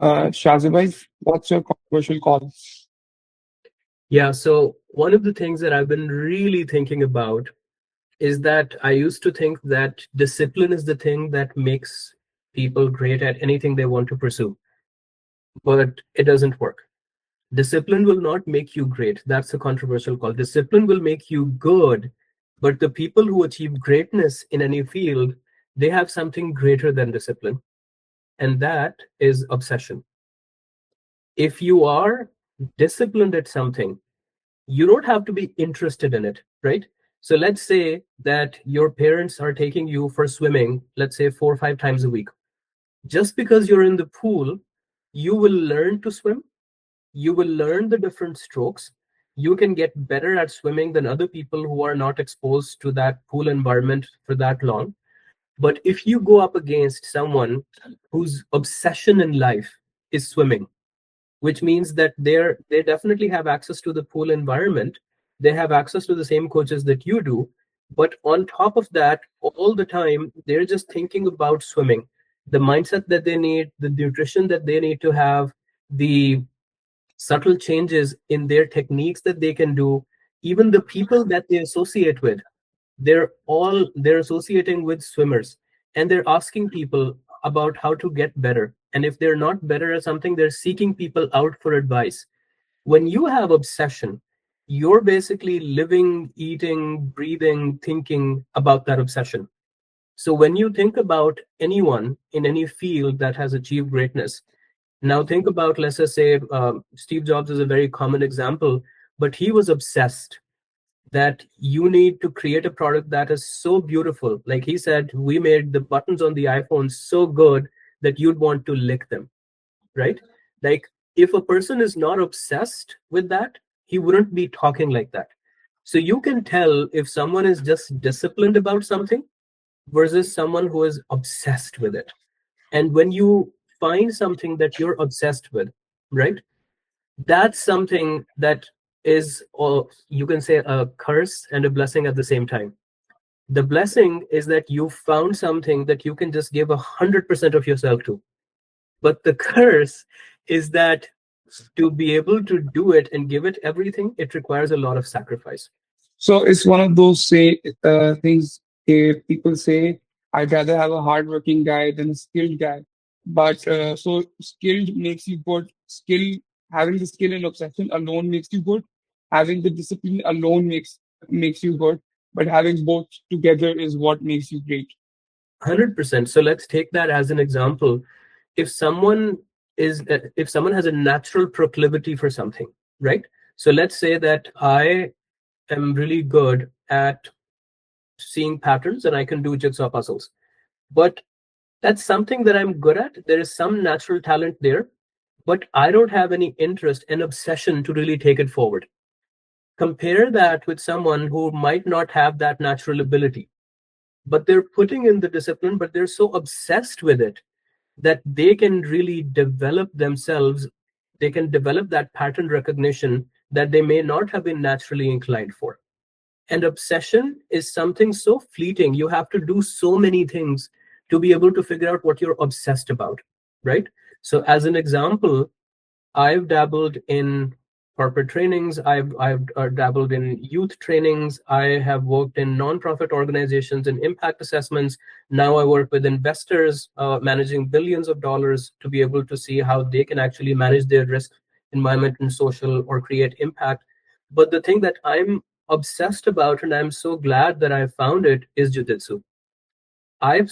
Shahzeb, what's your controversial call? Yeah, so one of the things that I've been really thinking about is that I used to think that discipline is the thing that makes people great at anything they want to pursue, but it doesn't work. Discipline will not make you great. That's a controversial call. Discipline will make you good, but the people who achieve greatness in any field, they have something greater than discipline, and that is obsession. If you are disciplined at something, you don't have to be interested in it, right? So let's say that your parents are taking you for swimming, let's say 4 or 5 times a week. Just because you're in the pool, you will learn to swim, you will learn the different strokes. You can get better at swimming than other people who are not exposed to that pool environment for that long. But if you go up against someone whose obsession in life is swimming, which means that they definitely have access to the pool environment. They have access to the same coaches that you do, but on top of that, all the time they're just thinking about swimming, the mindset that they need, the nutrition that they need to have, the subtle changes in their techniques that they can do, even the people that they associate with, they're associating with swimmers, and they're asking people about how to get better, and if they're not better at something, they're seeking people out for advice. When you have obsession, you're basically living, eating, breathing, thinking about that obsession. So when you think about anyone in any field that has achieved greatness, now think about, let's just say, Steve Jobs is a very common example, but he was obsessed that you need to create a product that is so beautiful. Like he said, we made the buttons on the iPhone so good that you'd want to lick them, right? Like if a person is not obsessed with that, he wouldn't be talking like that. So you can tell if someone is just disciplined about something versus someone who is obsessed with it. And when you find something that you're obsessed with, right? That's something that is, or you can say, a curse and a blessing at the same time. The blessing is that you found something that you can just give 100% of yourself to, but the curse is that to be able to do it and give it everything, it requires a lot of sacrifice. So it's one of those things people say, I'd rather have a hardworking guy than a skilled guy. But so skilled makes you good. Having the skill and obsession alone makes you good. Having the discipline alone makes you good. But having both together is what makes you great. 100%. So let's take that as an example. If someone if someone has a natural proclivity for something, right? So let's say that I am really good at seeing patterns and I can do jigsaw puzzles. But that's something that I'm good at. There is some natural talent there, but I don't have any interest and obsession to really take it forward. Compare that with someone who might not have that natural ability, but they're putting in the discipline, but they're so obsessed with it that they can really develop themselves. They can develop that pattern recognition that they may not have been naturally inclined for. And obsession is something so fleeting. You have to do so many things to be able to figure out what you're obsessed about, right? So, as an example, I've dabbled in corporate trainings. I've dabbled in youth trainings. I have worked in nonprofit organizations and impact assessments. Now I work with investors managing billions of dollars to be able to see how they can actually manage their risk, environment, and social, or create impact. But the thing that I'm obsessed about, and I'm so glad that I found it, is jujitsu. I've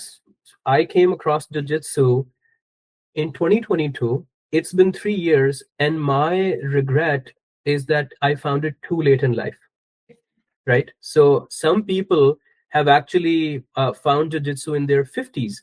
I came across jujitsu in 2022. It's been 3 years, and my regret is that I found it too late in life, right? So some people have actually found jiu-jitsu in their 50s,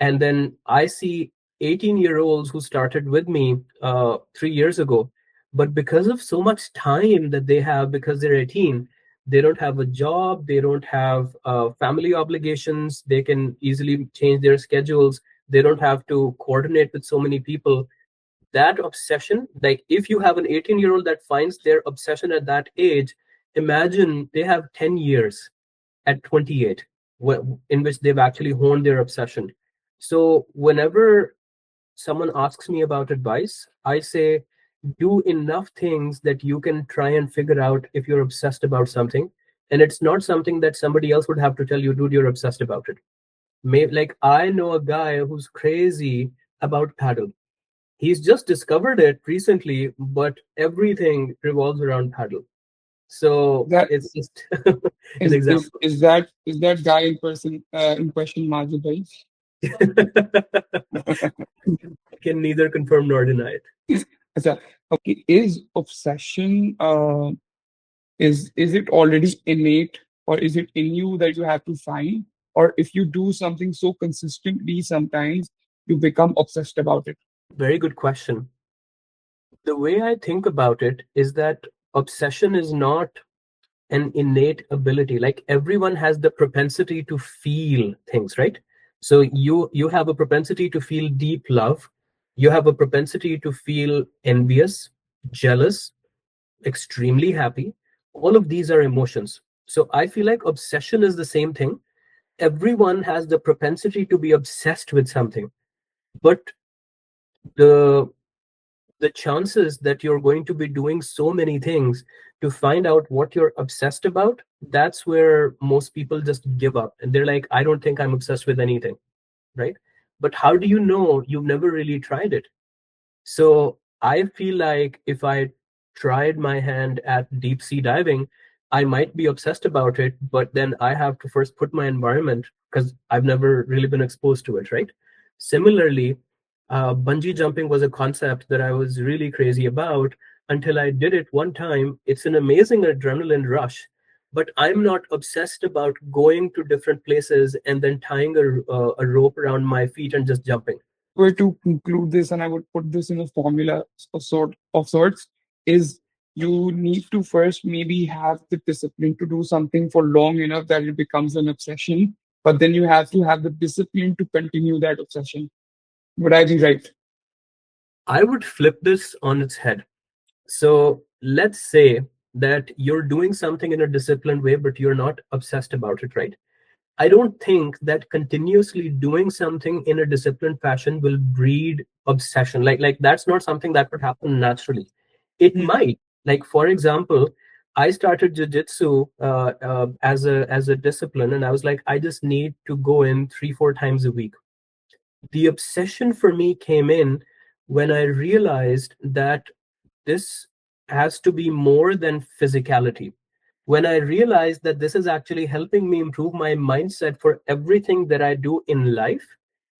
and then I see 18-year-olds who started with me 3 years ago, but because of so much time that they have, because they're 18, they don't have a job, they don't have family obligations, they can easily change their schedules, they don't have to coordinate with so many people. That obsession, like if you have an 18-year-old that finds their obsession at that age, imagine they have 10 years at 28 in which they've actually honed their obsession. So whenever someone asks me about advice, I say, do enough things that you can try and figure out if you're obsessed about something. And it's not something that somebody else would have to tell you, dude, you're obsessed about it. Like, I know a guy who's crazy about paddle. He's just discovered it recently, but everything revolves around paddle. So That it's just an example. is that guy in question Majid bhai? Can neither confirm nor deny it. Acha, okay, is obsession is it already innate, or is it in you that you have to find, or if you do something so consistently sometimes you become obsessed about it? Very good question. The way I think about it is that obsession is not an innate ability. Like, everyone has the propensity to feel things, right? So you have a propensity to feel deep love. You have a propensity to feel envious, jealous, extremely happy. All of these are emotions. So I feel like obsession is the same thing. Everyone has the propensity to be obsessed with something, but the the chances that you're going to be doing so many things to find out what you're obsessed about, that's where most people just give up and they're like, I don't think I'm obsessed with anything, right? But how do you know? You've never really tried it. So I feel like if I tried my hand at deep sea diving, I might be obsessed about it, but then I have to first put my environment, because I've never really been exposed to it, right? Similarly, bungee jumping was a concept that I was really crazy about until I did it one time. It's an amazing adrenaline rush, but I'm not obsessed about going to different places and then tying a rope around my feet and just jumping. Were to conclude this, and I would put this in a formula of sorts, is you need to first maybe have the discipline to do something for long enough that it becomes an obsession, but then you have to have the discipline to continue that obsession. Would I be right? I would flip this on its head. So let's say that you're doing something in a disciplined way, but you're not obsessed about it, right? I don't think that continuously doing something in a disciplined fashion will breed obsession. Like that's not something that would happen naturally. It Hmm. might. Like, for example, I started jujitsu as a discipline, and I was like, I just need to go in 3 4 times a week. The obsession for me came in when I realized that this has to be more than physicality. When I realized that this is actually helping me improve my mindset for everything that I do in life.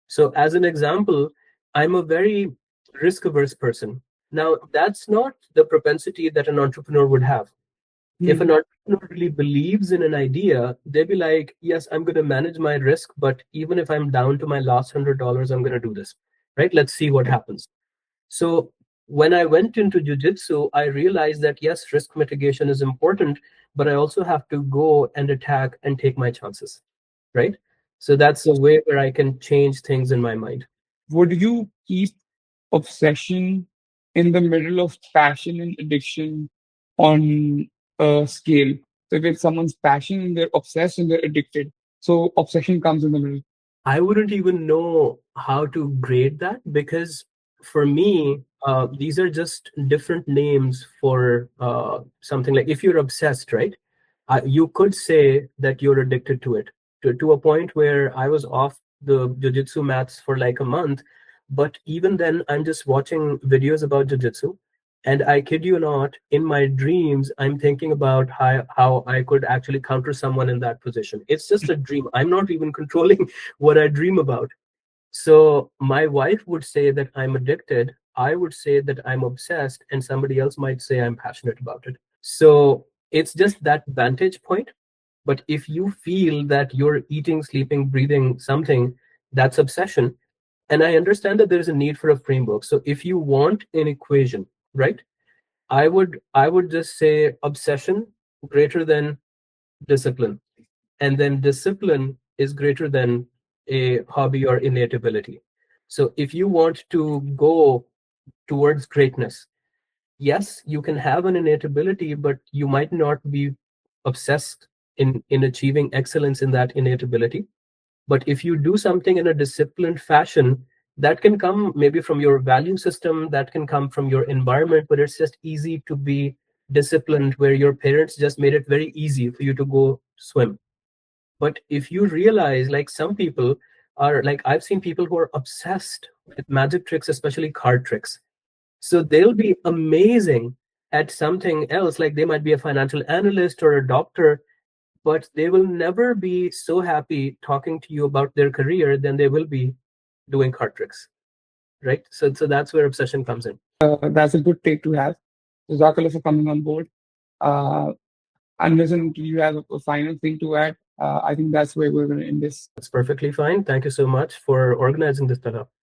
So, as an example, I'm a very risk averse person. Now, that's not the propensity that an entrepreneur would have. If Hmm. an entrepreneur really believes in an idea, they'd be like, yes, I'm going to manage my risk, but even if I'm down to my last $100, I'm going to do this, right? Let's see what happens. So when I went into jujitsu, I realized that yes, risk mitigation is important, but I also have to go and attack and take my chances, right? So that's a Yes. way where I can change things in my mind. Would you keep obsession in the middle of passion and addiction on a scale? So if it's someone's passion and they're obsessed and they're addicted, so obsession comes in the middle. I wouldn't even know how to grade that, because for me, these are just different names for something. Like, if you're obsessed, right? You could say that you're addicted to it, to a point where I was off the jujitsu mats for like a month. But even then, I'm just watching videos about jujitsu. And I kid you not, in my dreams, I'm thinking about how I could actually counter someone in that position. It's just a dream. I'm not even controlling what I dream about. So my wife would say that I'm addicted. I would say that I'm obsessed, and somebody else might say I'm passionate about it. So it's just that vantage point. But if you feel that you're eating, sleeping, breathing something, that's obsession. And I understand that there is a need for a framework. So if you want an equation, right? I would just say obsession greater than discipline, and then discipline is greater than a hobby or innate ability. So if you want to go towards greatness, yes, you can have an innate ability, but you might not be obsessed in achieving excellence in that innate ability. But if you do something in a disciplined fashion, That can come maybe from your value system, that can come from your environment, but it's just easy to be disciplined where your parents just made it very easy for you to go swim. But if you realize, like, some people are like, I've seen people who are obsessed with magic tricks, especially card tricks. So they'll be amazing at something else, like they might be a financial analyst or a doctor, but they will never be so happy talking to you about their career than they will be doing card tricks, right? So that's where obsession comes in. That's a good take to have. Jazakallah for coming on board. Uh, unless and until you have a final thing to add, I think that's where we're going to end this. That's perfectly fine. Thank you so much for organizing this, Talha.